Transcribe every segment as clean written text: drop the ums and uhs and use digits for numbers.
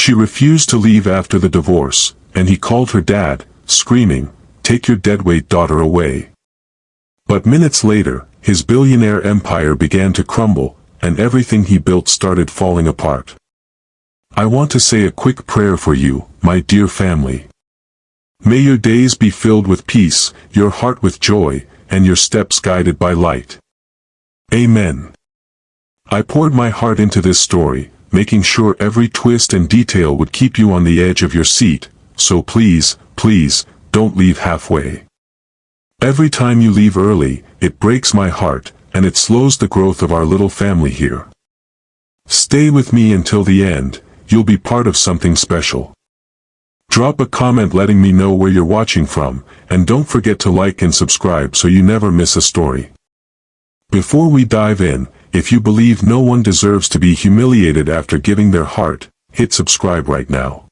She refused to leave after the divorce, and he called her dad, screaming, "Take your deadweight daughter away." But minutes later, his billionaire empire began to crumble, and everything he built started falling apart. I want to say a quick prayer for you, my dear family. May your days be filled with peace, your heart with joy, and your steps guided by light. Amen. I poured my heart into this story, making sure every twist and detail would keep you on the edge of your seat, so please, please, don't leave halfway. Every time you leave early, it breaks my heart, and it slows the growth of our little family here. Stay with me until the end, you'll be part of something special. Drop a comment letting me know where you're watching from, and don't forget to like and subscribe so you never miss a story. Before we dive in, if you believe no one deserves to be humiliated after giving their heart, hit subscribe right now.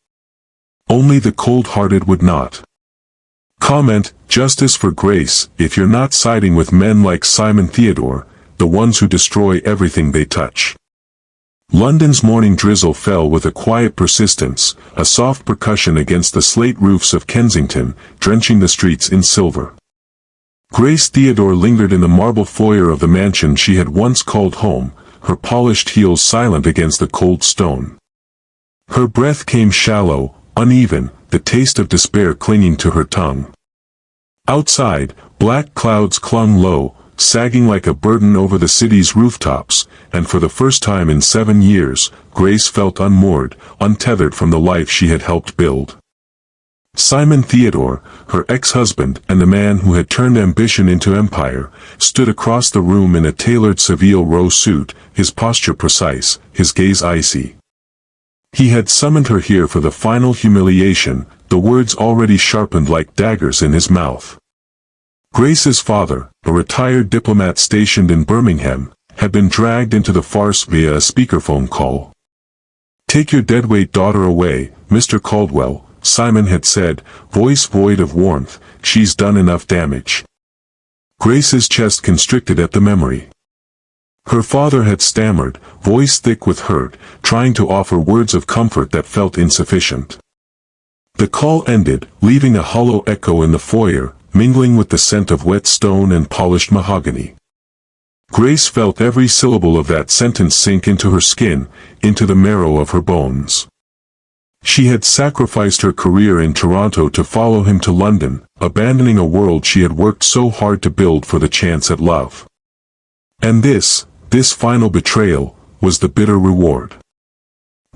Only the cold-hearted would not. Comment, "Justice for Grace," if you're not siding with men like Simon Theodore, the ones who destroy everything they touch. London's morning drizzle fell with a quiet persistence, a soft percussion against the slate roofs of Kensington, drenching the streets in silver. Grace Theodore lingered in the marble foyer of the mansion she had once called home, her polished heels silent against the cold stone. Her breath came shallow, uneven, the taste of despair clinging to her tongue. Outside, black clouds clung low, sagging like a burden over the city's rooftops, and for the first time in 7 years, Grace felt unmoored, untethered from the life she had helped build. Simon Theodore, her ex-husband and the man who had turned ambition into empire, stood across the room in a tailored Seville row suit, his posture precise, his gaze icy. He had summoned her here for the final humiliation, the words already sharpened like daggers in his mouth. Grace's father, a retired diplomat stationed in Birmingham, had been dragged into the farce via a speakerphone call. "Take your deadweight daughter away, Mr. Caldwell," Simon had said, voice void of warmth, "she's done enough damage." Grace's chest constricted at the memory. Her father had stammered, voice thick with hurt, trying to offer words of comfort that felt insufficient. The call ended, leaving a hollow echo in the foyer, mingling with the scent of wet stone and polished mahogany. Grace felt every syllable of that sentence sink into her skin, into the marrow of her bones. She had sacrificed her career in Toronto to follow him to London, abandoning a world she had worked so hard to build for the chance at love. And this final betrayal, was the bitter reward.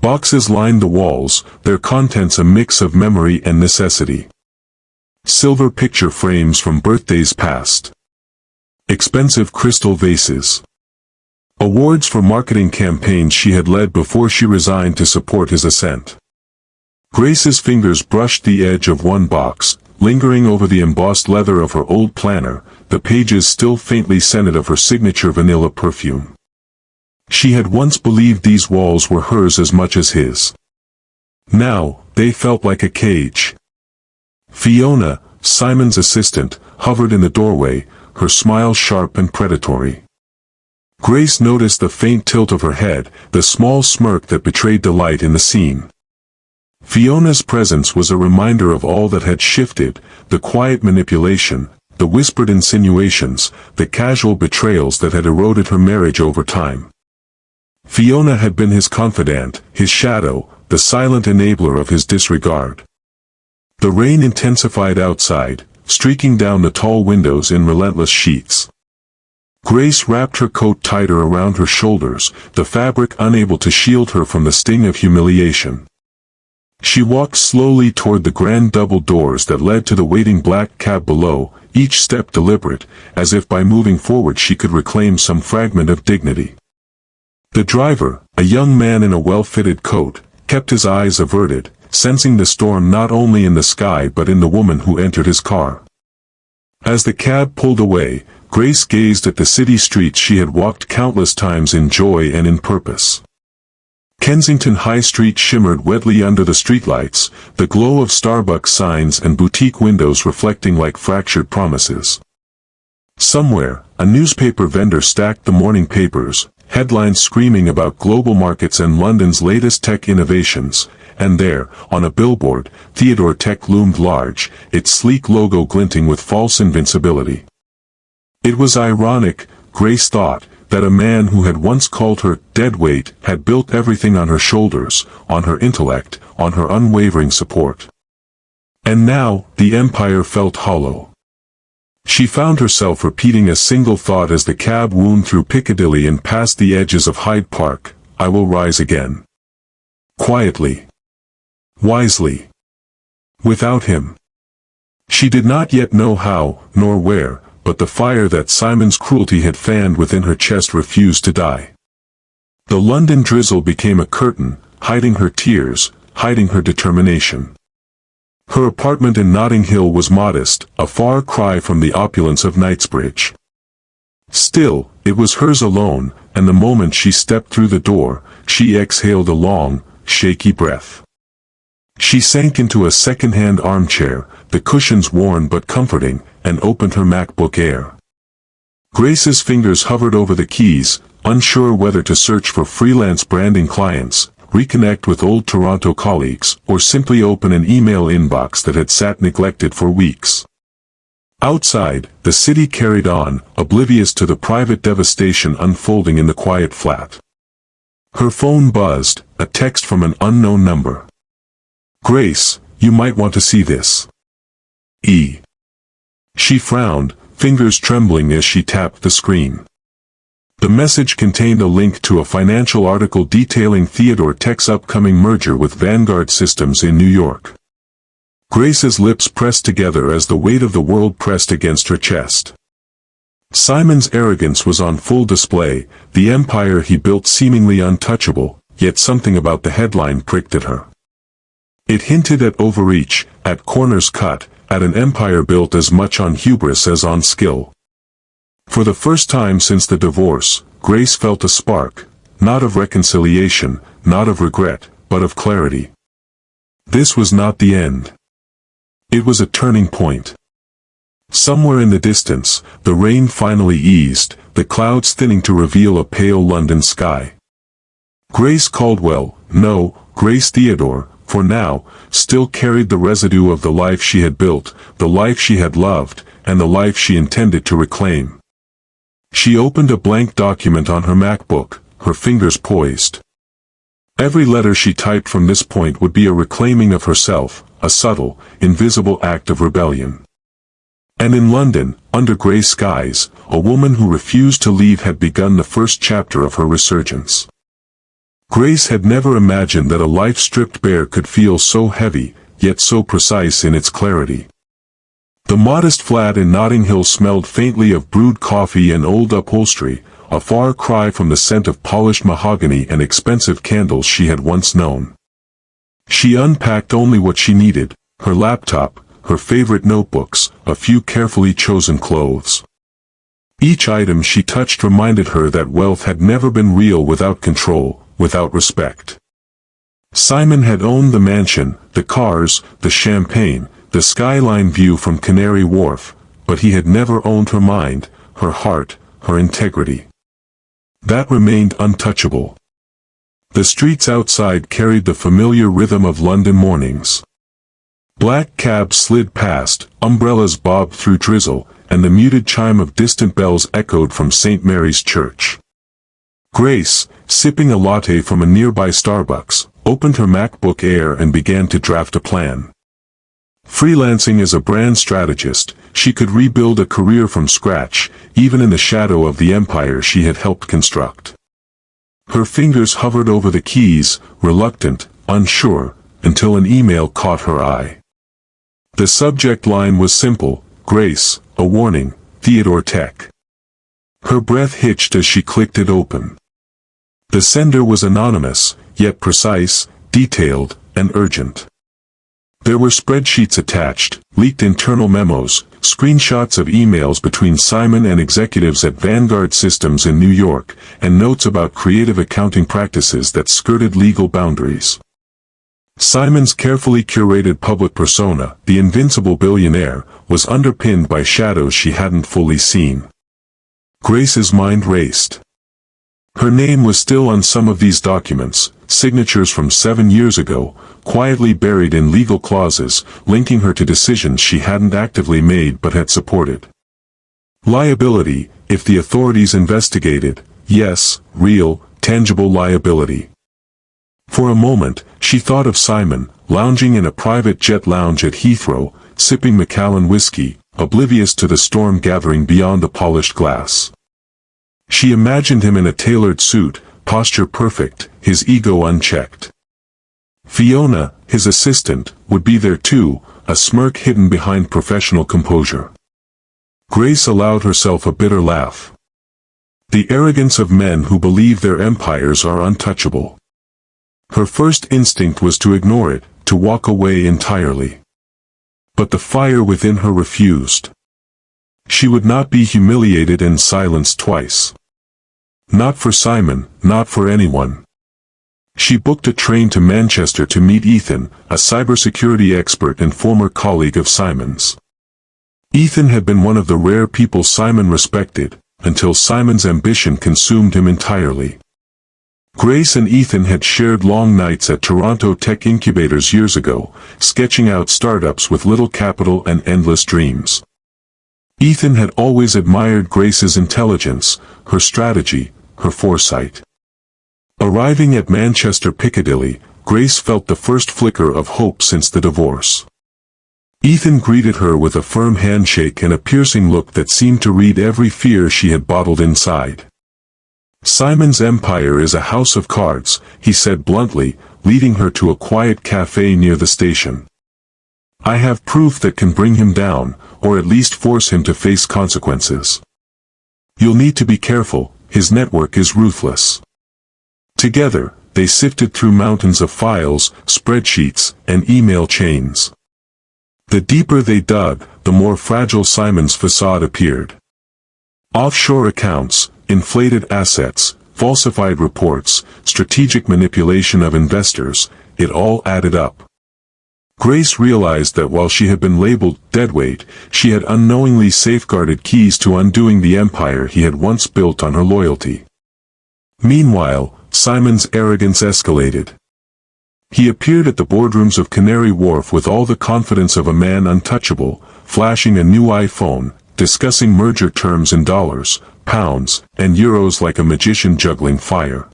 Boxes lined the walls, their contents a mix of memory and necessity. Silver picture frames from birthdays past. Expensive crystal vases. Awards for marketing campaigns she had led before she resigned to support his ascent. Grace's fingers brushed the edge of one box, lingering over the embossed leather of her old planner, the pages still faintly scented of her signature vanilla perfume. She had once believed these walls were hers as much as his. Now, they felt like a cage. Fiona, Simon's assistant, hovered in the doorway, her smile sharp and predatory. Grace noticed the faint tilt of her head, the small smirk that betrayed delight in the scene. Fiona's presence was a reminder of all that had shifted, the quiet manipulation, the whispered insinuations, the casual betrayals that had eroded her marriage over time. Fiona had been his confidant, his shadow, the silent enabler of his disregard. The rain intensified outside, streaking down the tall windows in relentless sheets. Grace wrapped her coat tighter around her shoulders, the fabric unable to shield her from the sting of humiliation. She walked slowly toward the grand double doors that led to the waiting black cab below, each step deliberate, as if by moving forward she could reclaim some fragment of dignity. The driver, a young man in a well-fitted coat, kept his eyes averted, sensing the storm not only in the sky but in the woman who entered his car. As the cab pulled away, Grace gazed at the city streets she had walked countless times in joy and in purpose. Kensington High Street shimmered wetly under the streetlights, the glow of Starbucks signs and boutique windows reflecting like fractured promises. Somewhere, a newspaper vendor stacked the morning papers, headlines screaming about global markets and London's latest tech innovations, and there, on a billboard, Theodore Tech loomed large, its sleek logo glinting with false invincibility. It was ironic, Grace thought, that a man who had once called her Deadweight had built everything on her shoulders, on her intellect, on her unwavering support. And now, the empire felt hollow. She found herself repeating a single thought as the cab wound through Piccadilly and past the edges of Hyde Park: I will rise again. Quietly. Wisely. Without him. She did not yet know how, nor where, but the fire that Simon's cruelty had fanned within her chest refused to die. The London drizzle became a curtain, hiding her tears, hiding her determination. Her apartment in Notting Hill was modest, a far cry from the opulence of Knightsbridge. Still, it was hers alone, and the moment she stepped through the door, she exhaled a long, shaky breath. She sank into a second-hand armchair, the cushions worn but comforting, and opened her MacBook Air. Grace's fingers hovered over the keys, unsure whether to search for freelance branding clients, reconnect with old Toronto colleagues, or simply open an email inbox that had sat neglected for weeks. Outside, the city carried on, oblivious to the private devastation unfolding in the quiet flat. Her phone buzzed, a text from an unknown number. Grace, you might want to see this. E. She frowned, fingers trembling as she tapped the screen. The message contained a link to a financial article detailing Theodore Tech's upcoming merger with Vanguard Systems in New York. Grace's lips pressed together as the weight of the world pressed against her chest. Simon's arrogance was on full display, the empire he built seemingly untouchable, yet something about the headline pricked at her. It hinted at overreach, at corners cut, at an empire built as much on hubris as on skill. For the first time since the divorce, Grace felt a spark, not of reconciliation, not of regret, but of clarity. This was not the end. It was a turning point. Somewhere in the distance, the rain finally eased, the clouds thinning to reveal a pale London sky. Grace Caldwell, no, Grace Theodore, for now, still carried the residue of the life she had built, the life she had loved, and the life she intended to reclaim. She opened a blank document on her MacBook, her fingers poised. Every letter she typed from this point would be a reclaiming of herself, a subtle, invisible act of rebellion. And in London, under grey skies, a woman who refused to leave had begun the first chapter of her resurgence. Grace had never imagined that a life stripped bare could feel so heavy, yet so precise in its clarity. The modest flat in Notting Hill smelled faintly of brewed coffee and old upholstery, a far cry from the scent of polished mahogany and expensive candles she had once known. She unpacked only what she needed, her laptop, her favorite notebooks, a few carefully chosen clothes. Each item she touched reminded her that wealth had never been real without control, without respect. Simon had owned the mansion, the cars, the champagne, the skyline view from Canary Wharf, but he had never owned her mind, her heart, her integrity. That remained untouchable. The streets outside carried the familiar rhythm of London mornings. Black cabs slid past, umbrellas bobbed through drizzle, and the muted chime of distant bells echoed from St. Mary's Church. Grace, sipping a latte from a nearby Starbucks, opened her MacBook Air and began to draft a plan. Freelancing as a brand strategist, she could rebuild a career from scratch, even in the shadow of the empire she had helped construct. Her fingers hovered over the keys, reluctant, unsure, until an email caught her eye. The subject line was simple: Grace, a warning, Theodore Tech. Her breath hitched as she clicked it open. The sender was anonymous, yet precise, detailed, and urgent. There were spreadsheets attached, leaked internal memos, screenshots of emails between Simon and executives at Vanguard Systems in New York, and notes about creative accounting practices that skirted legal boundaries. Simon's carefully curated public persona, the invincible billionaire, was underpinned by shadows she hadn't fully seen. Grace's mind raced. Her name was still on some of these documents, signatures from 7 years ago, quietly buried in legal clauses, linking her to decisions she hadn't actively made but had supported. Liability, if the authorities investigated, yes, real, tangible liability. For a moment, she thought of Simon, lounging in a private jet lounge at Heathrow, sipping Macallan whiskey, oblivious to the storm gathering beyond the polished glass. She imagined him in a tailored suit, posture perfect, his ego unchecked. Fiona, his assistant, would be there too, a smirk hidden behind professional composure. Grace allowed herself a bitter laugh. The arrogance of men who believe their empires are untouchable. Her first instinct was to ignore it, to walk away entirely. But the fire within her refused. She would not be humiliated and silenced twice. Not for Simon, not for anyone. She booked a train to Manchester to meet Ethan, a cybersecurity expert and former colleague of Simon's. Ethan had been one of the rare people Simon respected, until Simon's ambition consumed him entirely. Grace and Ethan had shared long nights at Toronto tech incubators years ago, sketching out startups with little capital and endless dreams. Ethan had always admired Grace's intelligence, her strategy, her foresight. Arriving at Manchester Piccadilly, Grace felt the first flicker of hope since the divorce. Ethan greeted her with a firm handshake and a piercing look that seemed to read every fear she had bottled inside. Simon's empire is a house of cards, he said bluntly, leading her to a quiet cafe near the station. I have proof that can bring him down, or at least force him to face consequences. You'll need to be careful, his network is ruthless. Together, they sifted through mountains of files, spreadsheets, and email chains. The deeper they dug, the more fragile Simon's facade appeared. Offshore accounts, inflated assets, falsified reports, strategic manipulation of investors, it all added up. Grace realized that while she had been labeled Deadweight, she had unknowingly safeguarded keys to undoing the empire he had once built on her loyalty. Meanwhile, Simon's arrogance escalated. He appeared at the boardrooms of Canary Wharf with all the confidence of a man untouchable, flashing a new iPhone, discussing merger terms in dollars, pounds, and euros like a magician juggling fire.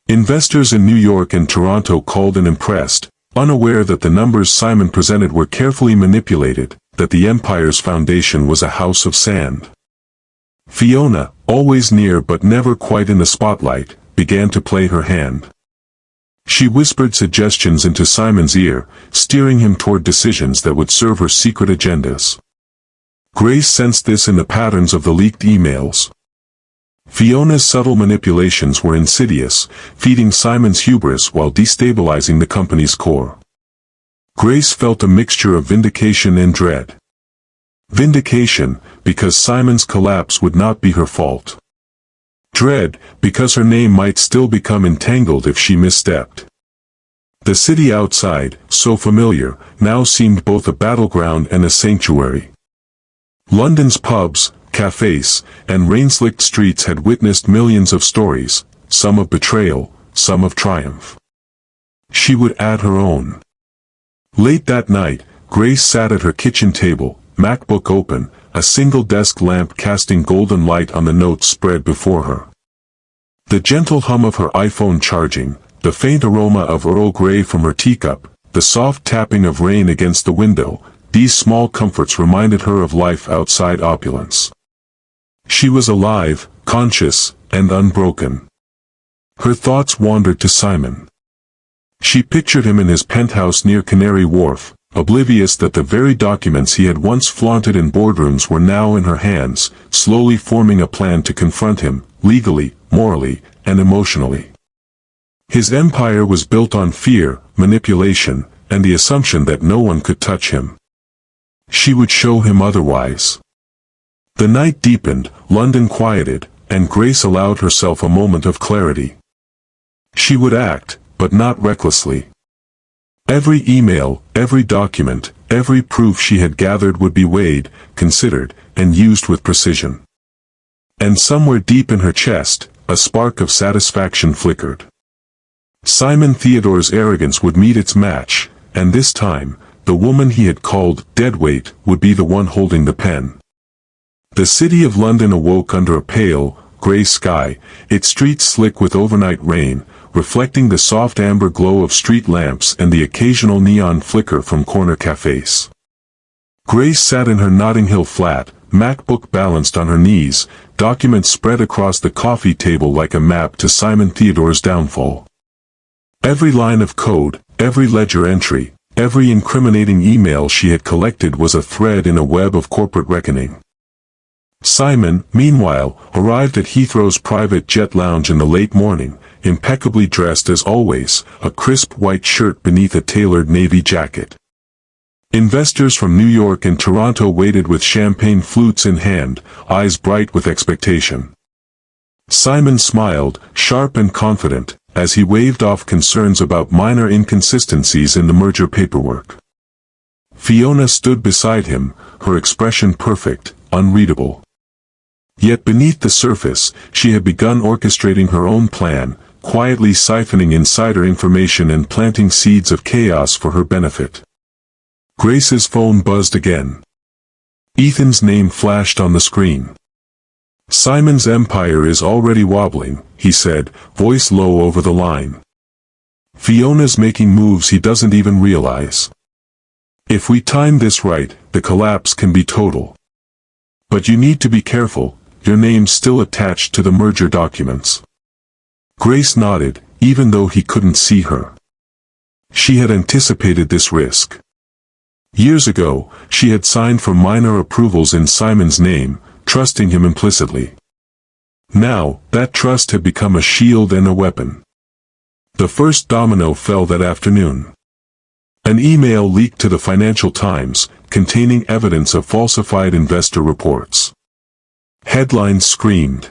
Investors in New York and Toronto called and impressed, unaware that the numbers Simon presented were carefully manipulated, that the empire's foundation was a house of sand. Fiona, always near but never quite in the spotlight, began to play her hand. She whispered suggestions into Simon's ear, steering him toward decisions that would serve her secret agendas. Grace sensed this in the patterns of the leaked emails. Fiona's subtle manipulations were insidious, feeding Simon's hubris while destabilizing the company's core. Grace felt a mixture of vindication and dread. Vindication, because Simon's collapse would not be her fault. Dread, because her name might still become entangled if she misstepped. The city outside, so familiar, now seemed both a battleground and a sanctuary. London's pubs, cafes, and rain-slicked streets had witnessed millions of stories, some of betrayal, some of triumph. She would add her own. Late that night, Grace sat at her kitchen table, MacBook open, a single desk lamp casting golden light on the notes spread before her. The gentle hum of her iPhone charging, the faint aroma of Earl Grey from her teacup, the soft tapping of rain against the window, these small comforts reminded her of life outside opulence. She was alive, conscious, and unbroken. Her thoughts wandered to Simon. She pictured him in his penthouse near Canary Wharf, oblivious that the very documents he had once flaunted in boardrooms were now in her hands, slowly forming a plan to confront him, legally, morally, and emotionally. His empire was built on fear, manipulation, and the assumption that no one could touch him. She would show him otherwise. The night deepened, London quieted, and Grace allowed herself a moment of clarity. She would act, but not recklessly. Every email, every document, every proof she had gathered would be weighed, considered, and used with precision. And somewhere deep in her chest, a spark of satisfaction flickered. Simon Theodore's arrogance would meet its match, and this time, the woman he had called Deadweight would be the one holding the pen. The city of London awoke under a pale, grey sky, its streets slick with overnight rain, reflecting the soft amber glow of street lamps and the occasional neon flicker from corner cafes. Grace sat in her Notting Hill flat, MacBook balanced on her knees, documents spread across the coffee table like a map to Simon Theodore's downfall. Every line of code, every ledger entry, every incriminating email she had collected was a thread in a web of corporate reckoning. Simon, meanwhile, arrived at Heathrow's private jet lounge in the late morning, impeccably dressed as always, a crisp white shirt beneath a tailored navy jacket. Investors from New York and Toronto waited with champagne flutes in hand, eyes bright with expectation. Simon smiled, sharp and confident, as he waved off concerns about minor inconsistencies in the merger paperwork. Fiona stood beside him, her expression perfect, unreadable. Yet beneath the surface, she had begun orchestrating her own plan, quietly siphoning insider information and planting seeds of chaos for her benefit. Grace's phone buzzed again. Ethan's name flashed on the screen. "Simon's empire is already wobbling," he said, voice low over the line. "Fiona's making moves he doesn't even realize. If we time this right, the collapse can be total. But you need to be careful, your name's still attached to the merger documents." Grace nodded, even though he couldn't see her. She had anticipated this risk. Years ago, she had signed for minor approvals in Simon's name, trusting him implicitly. Now, that trust had become a shield and a weapon. The first domino fell that afternoon. An email leaked to the Financial Times, containing evidence of falsified investor reports. Headlines screamed,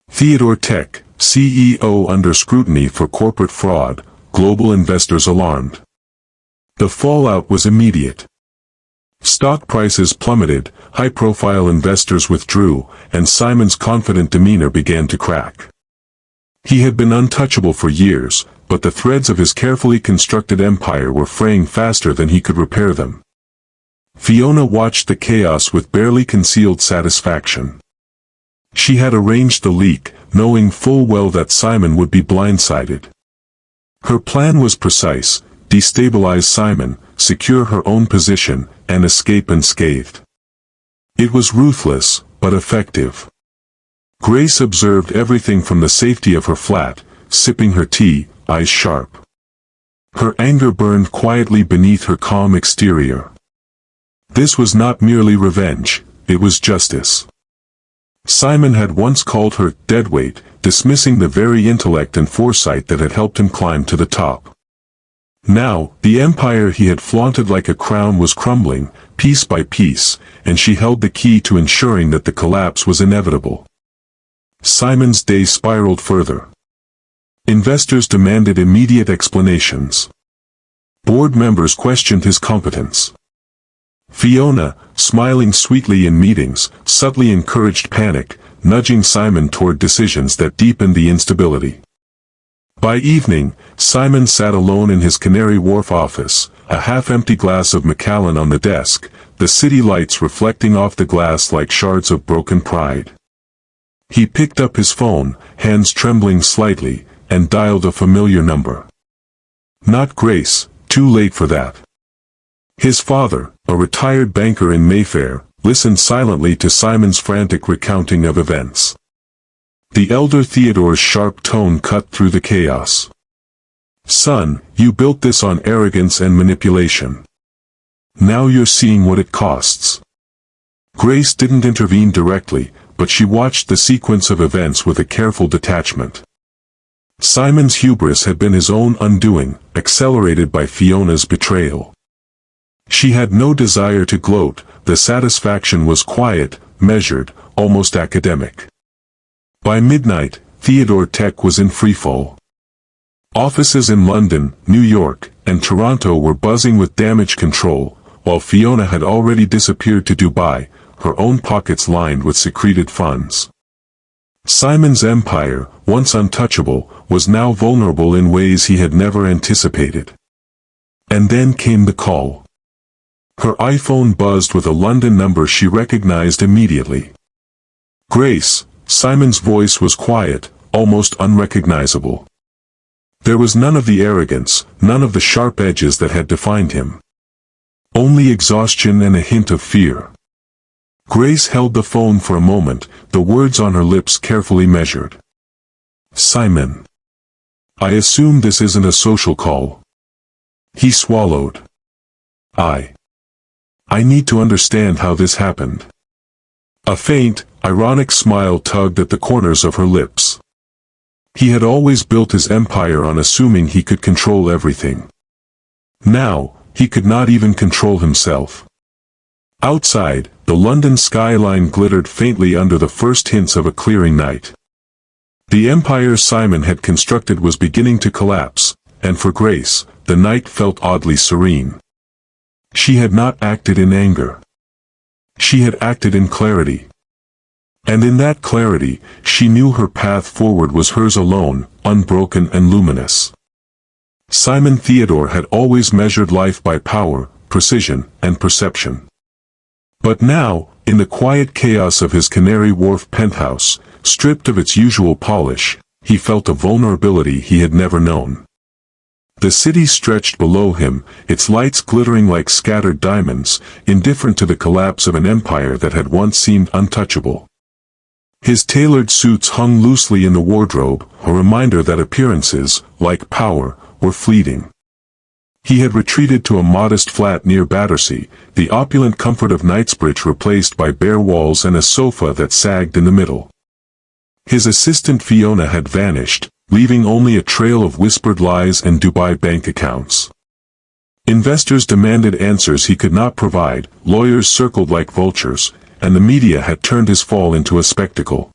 "Theodore Tech, CEO under scrutiny for corporate fraud, global investors alarmed." The fallout was immediate. Stock prices plummeted, high-profile investors withdrew, and Simon's confident demeanor began to crack. He had been untouchable for years, but the threads of his carefully constructed empire were fraying faster than he could repair them. Fiona watched the chaos with barely concealed satisfaction. She had arranged the leak, knowing full well that Simon would be blindsided. Her plan was precise: destabilize Simon, secure her own position, and escape unscathed. It was ruthless, but effective. Grace observed everything from the safety of her flat, sipping her tea, eyes sharp. Her anger burned quietly beneath her calm exterior. This was not merely revenge, it was justice. Simon had once called her Deadweight, dismissing the very intellect and foresight that had helped him climb to the top. Now, the empire he had flaunted like a crown was crumbling, piece by piece, and she held the key to ensuring that the collapse was inevitable. Simon's day spiraled further. Investors demanded immediate explanations. Board members questioned his competence. Fiona, smiling sweetly in meetings, subtly encouraged panic, nudging Simon toward decisions that deepened the instability. By evening, Simon sat alone in his Canary Wharf office, a half-empty glass of Macallan on the desk, the city lights reflecting off the glass like shards of broken pride. He picked up his phone, hands trembling slightly, and dialed a familiar number. Not Grace, too late for that. His father, a retired banker in Mayfair, listened silently to Simon's frantic recounting of events. The elder Theodore's sharp tone cut through the chaos. "Son, you built this on arrogance and manipulation. Now you're seeing what it costs." Grace didn't intervene directly, but she watched the sequence of events with a careful detachment. Simon's hubris had been his own undoing, accelerated by Fiona's betrayal. She had no desire to gloat, the satisfaction was quiet, measured, almost academic. By midnight, Theodore Tech was in freefall. Offices in London, New York, and Toronto were buzzing with damage control, while Fiona had already disappeared to Dubai, her own pockets lined with secreted funds. Simon's empire, once untouchable, was now vulnerable in ways he had never anticipated. And then came the call. Her iPhone buzzed with a London number she recognized immediately. Grace. Simon's voice was quiet, almost unrecognizable. There was none of the arrogance, none of the sharp edges that had defined him. Only exhaustion and a hint of fear. Grace held the phone for a moment, the words on her lips carefully measured. Simon. I assume this isn't a social call. He swallowed. I need to understand how this happened. A faint, ironic smile tugged at the corners of her lips. He had always built his empire on assuming he could control everything. Now, he could not even control himself. Outside, the London skyline glittered faintly under the first hints of a clearing night. The empire Simon had constructed was beginning to collapse, and for Grace, the night felt oddly serene. She had not acted in anger. She had acted in clarity. And in that clarity, she knew her path forward was hers alone, unbroken and luminous. Simon Theodore had always measured life by power, precision, and perception. But now, in the quiet chaos of his Canary Wharf penthouse, stripped of its usual polish, he felt a vulnerability he had never known. The city stretched below him, its lights glittering like scattered diamonds, indifferent to the collapse of an empire that had once seemed untouchable. His tailored suits hung loosely in the wardrobe, a reminder that appearances, like power, were fleeting. He had retreated to a modest flat near Battersea, the opulent comfort of Knightsbridge replaced by bare walls and a sofa that sagged in the middle. His assistant Fiona had vanished, leaving only a trail of whispered lies and Dubai bank accounts. Investors demanded answers he could not provide, lawyers circled like vultures, and the media had turned his fall into a spectacle.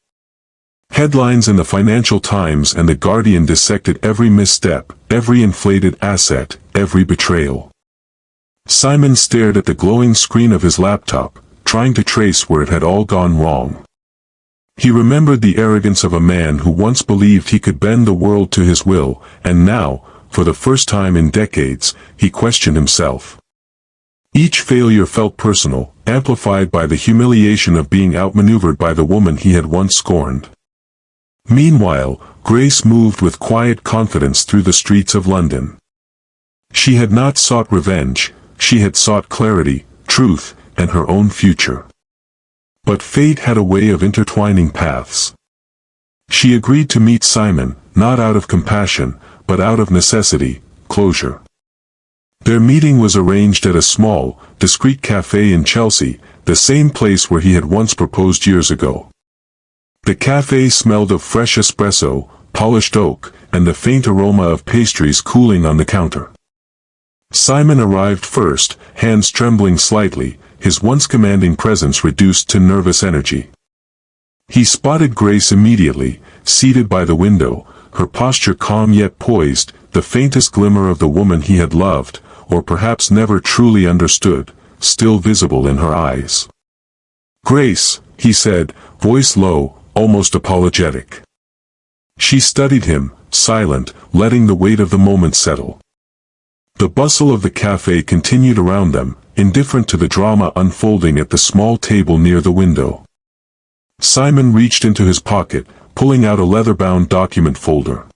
Headlines in the Financial Times and The Guardian dissected every misstep, every inflated asset, every betrayal. Simon stared at the glowing screen of his laptop, trying to trace where it had all gone wrong. He remembered the arrogance of a man who once believed he could bend the world to his will, and now, for the first time in decades, he questioned himself. Each failure felt personal, amplified by the humiliation of being outmaneuvered by the woman he had once scorned. Meanwhile, Grace moved with quiet confidence through the streets of London. She had not sought revenge, she had sought clarity, truth, and her own future. But fate had a way of intertwining paths. She agreed to meet Simon, not out of compassion, but out of necessity, closure. Their meeting was arranged at a small, discreet cafe in Chelsea, the same place where he had once proposed years ago. The cafe smelled of fresh espresso, polished oak, and the faint aroma of pastries cooling on the counter. Simon arrived first, hands trembling slightly, his once commanding presence reduced to nervous energy. He spotted Grace immediately, seated by the window, her posture calm yet poised, the faintest glimmer of the woman he had loved, or perhaps never truly understood, still visible in her eyes. "Grace," he said, voice low, almost apologetic. She studied him, silent, letting the weight of the moment settle. The bustle of the cafe continued around them, indifferent to the drama unfolding at the small table near the window. Simon reached into his pocket, pulling out a leather-bound document folder.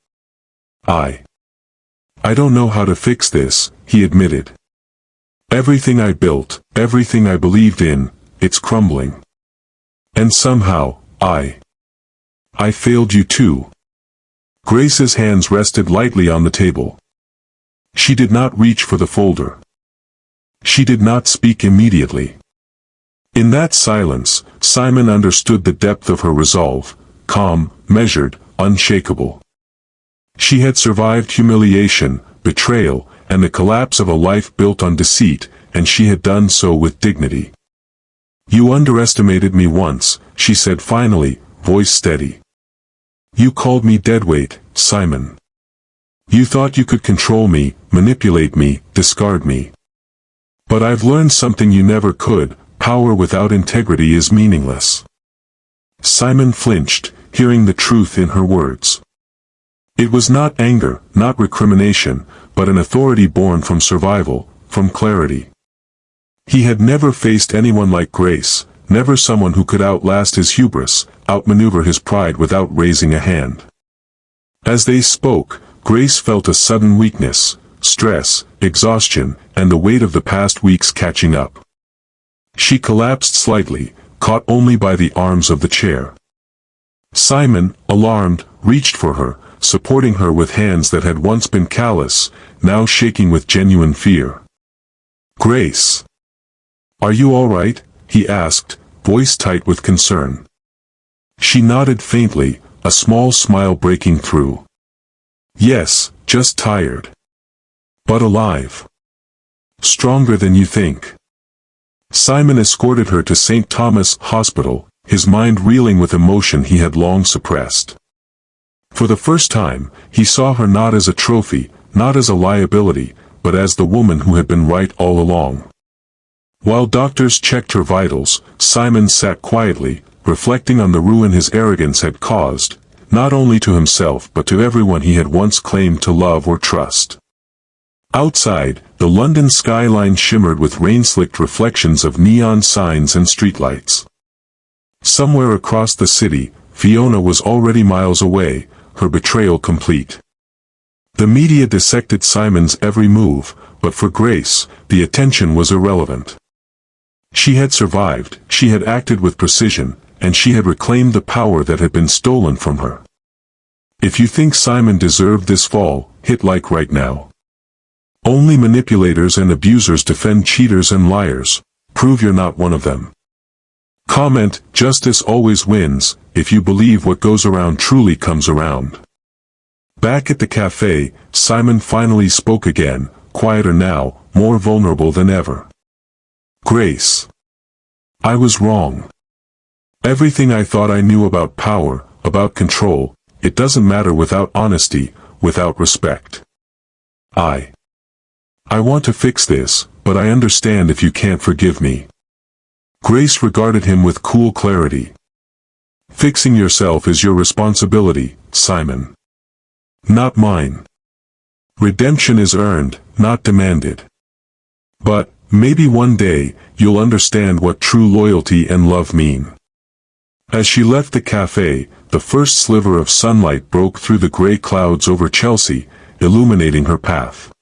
I don't know how to fix this," he admitted. "Everything I built, everything I believed in, it's crumbling. And somehow, I failed you too." Grace's hands rested lightly on the table. She did not reach for the folder. She did not speak immediately. In that silence, Simon understood the depth of her resolve, calm, measured, unshakable. She had survived humiliation, betrayal, and the collapse of a life built on deceit, and she had done so with dignity. "You underestimated me once," she said finally, voice steady. "You called me Deadweight, Simon. You thought you could control me, manipulate me, discard me. But I've learned something you never could: power without integrity is meaningless." Simon flinched, hearing the truth in her words. It was not anger, not recrimination, but an authority born from survival, from clarity. He had never faced anyone like Grace, never someone who could outlast his hubris, outmaneuver his pride without raising a hand. As they spoke, Grace felt a sudden weakness, stress, exhaustion, and the weight of the past weeks catching up. She collapsed slightly, caught only by the arms of the chair. Simon, alarmed, reached for her, supporting her with hands that had once been callous, now shaking with genuine fear. "Grace! Are you all right?" he asked, voice tight with concern. She nodded faintly, a small smile breaking through. "Yes, just tired. But alive. Stronger than you think." Simon escorted her to St. Thomas' Hospital, his mind reeling with emotion he had long suppressed. For the first time, he saw her not as a trophy, not as a liability, but as the woman who had been right all along. While doctors checked her vitals, Simon sat quietly, reflecting on the ruin his arrogance had caused, not only to himself but to everyone he had once claimed to love or trust. Outside, the London skyline shimmered with rain-slicked reflections of neon signs and streetlights. Somewhere across the city, Fiona was already miles away, her betrayal complete. The media dissected Simon's every move, but for Grace, the attention was irrelevant. She had survived, she had acted with precision, and she had reclaimed the power that had been stolen from her. If you think Simon deserved this fall, hit like right now. Only manipulators and abusers defend cheaters and liars. Prove you're not one of them. Comment, justice always wins, if you believe what goes around truly comes around. Back at the cafe, Simon finally spoke again, quieter now, more vulnerable than ever. "Grace. I was wrong. Everything I thought I knew about power, about control, it doesn't matter without honesty, without respect. I want to fix this, but I understand if you can't forgive me." Grace regarded him with cool clarity. "Fixing yourself is your responsibility, Simon. Not mine. Redemption is earned, not demanded. But, maybe one day, you'll understand what true loyalty and love mean." As she left the cafe, the first sliver of sunlight broke through the gray clouds over Chelsea, illuminating her path.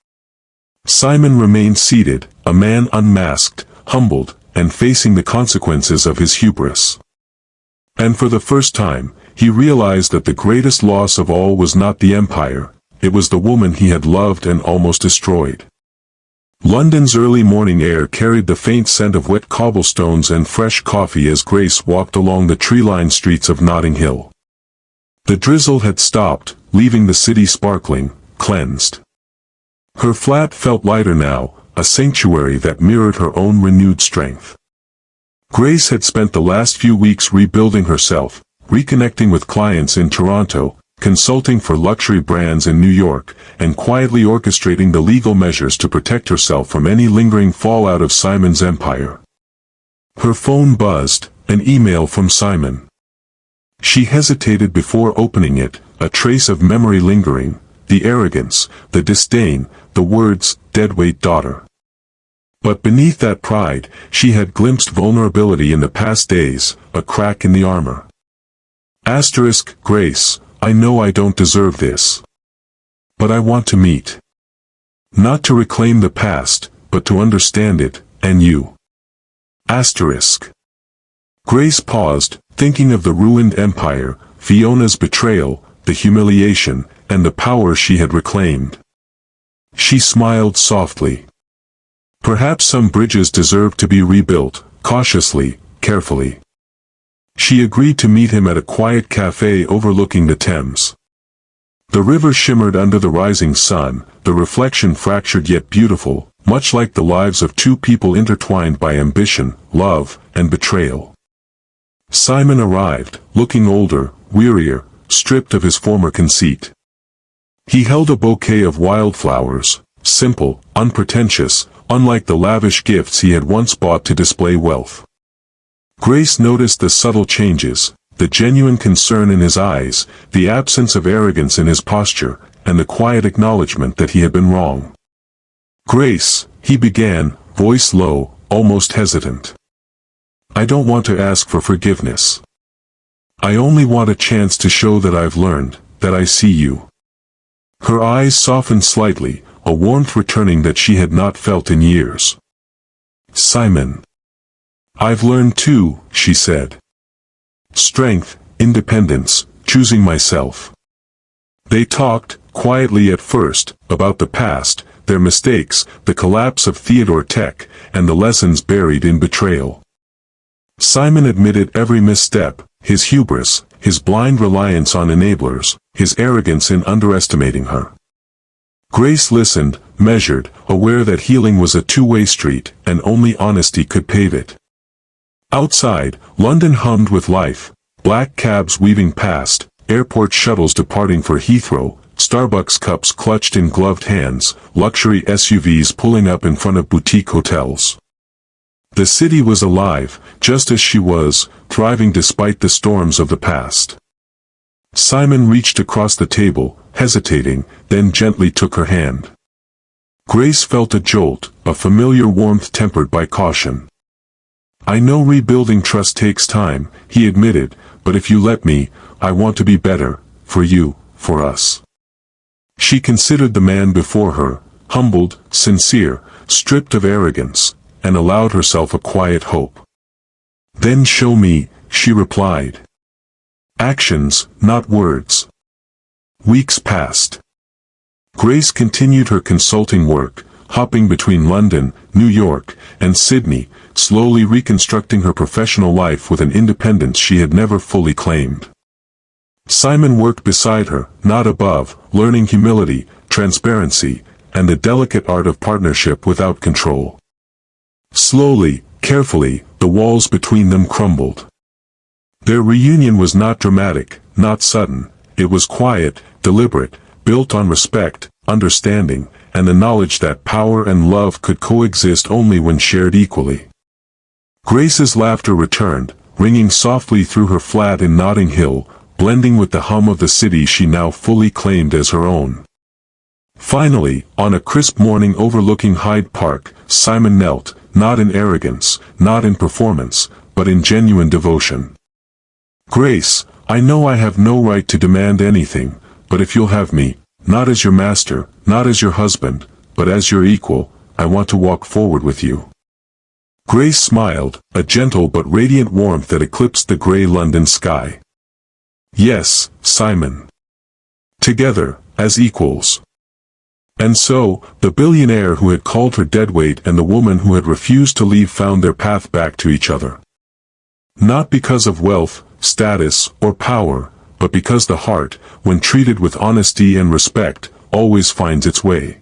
Simon remained seated, a man unmasked, humbled, and facing the consequences of his hubris. And for the first time, he realized that the greatest loss of all was not the empire, it was the woman he had loved and almost destroyed. London's early morning air carried the faint scent of wet cobblestones and fresh coffee as Grace walked along the tree-lined streets of Notting Hill. The drizzle had stopped, leaving the city sparkling, cleansed. Her flat felt lighter now, a sanctuary that mirrored her own renewed strength. Grace had spent the last few weeks rebuilding herself, reconnecting with clients in Toronto, consulting for luxury brands in New York, and quietly orchestrating the legal measures to protect herself from any lingering fallout of Simon's empire. Her phone buzzed, an email from Simon. She hesitated before opening it, a trace of memory lingering, the arrogance, the disdain, the words, "Deadweight daughter." But beneath that pride, she had glimpsed vulnerability in the past days, a crack in the armor. Grace, I know I don't deserve this. But I want to meet. Not to reclaim the past, but to understand it, and you. Grace paused, thinking of the ruined empire, Fiona's betrayal, the humiliation, and the power she had reclaimed. She smiled softly. Perhaps some bridges deserved to be rebuilt, cautiously, carefully. She agreed to meet him at a quiet cafe overlooking the Thames. The river shimmered under the rising sun, the reflection fractured yet beautiful, much like the lives of two people intertwined by ambition, love, and betrayal. Simon arrived, looking older, wearier, stripped of his former conceit. He held a bouquet of wildflowers, simple, unpretentious, unlike the lavish gifts he had once bought to display wealth. Grace noticed the subtle changes, the genuine concern in his eyes, the absence of arrogance in his posture, and the quiet acknowledgement that he had been wrong. "Grace," he began, voice low, almost hesitant. "I don't want to ask for forgiveness. I only want a chance to show that I've learned, that I see you." Her eyes softened slightly, a warmth returning that she had not felt in years. "Simon. I've learned too," she said. "Strength, independence, choosing myself." They talked, quietly at first, about the past, their mistakes, the collapse of Theodore Tech, and the lessons buried in betrayal. Simon admitted every misstep, his hubris, his blind reliance on enablers, his arrogance in underestimating her. Grace listened, measured, aware that healing was a two-way street, and only honesty could pave it. Outside, London hummed with life, black cabs weaving past, airport shuttles departing for Heathrow, Starbucks cups clutched in gloved hands, luxury SUVs pulling up in front of boutique hotels. The city was alive, just as she was, thriving despite the storms of the past. Simon reached across the table, hesitating, then gently took her hand. Grace felt a jolt, a familiar warmth tempered by caution. "I know rebuilding trust takes time," he admitted, "but if you let me, I want to be better, for you, for us." She considered the man before her, humbled, sincere, stripped of arrogance, and allowed herself a quiet hope. "Then show me," she replied. "Actions, not words." Weeks passed. Grace continued her consulting work, hopping between London, New York, and Sydney, slowly reconstructing her professional life with an independence she had never fully claimed. Simon worked beside her, not above, learning humility, transparency, and the delicate art of partnership without control. Slowly, carefully, the walls between them crumbled. Their reunion was not dramatic, not sudden, it was quiet, deliberate, built on respect, understanding, and the knowledge that power and love could coexist only when shared equally. Grace's laughter returned, ringing softly through her flat in Notting Hill, blending with the hum of the city she now fully claimed as her own. Finally, on a crisp morning overlooking Hyde Park, Simon knelt, not in arrogance, not in performance, but in genuine devotion. "Grace, I know I have no right to demand anything, but if you'll have me, not as your master, not as your husband, but as your equal, I want to walk forward with you." Grace smiled, a gentle but radiant warmth that eclipsed the gray London sky. "Yes, Simon. Together, as equals." And so, the billionaire who had called her Deadweight and the woman who had refused to leave found their path back to each other. Not because of wealth, status, or power, but because the heart, when treated with honesty and respect, always finds its way.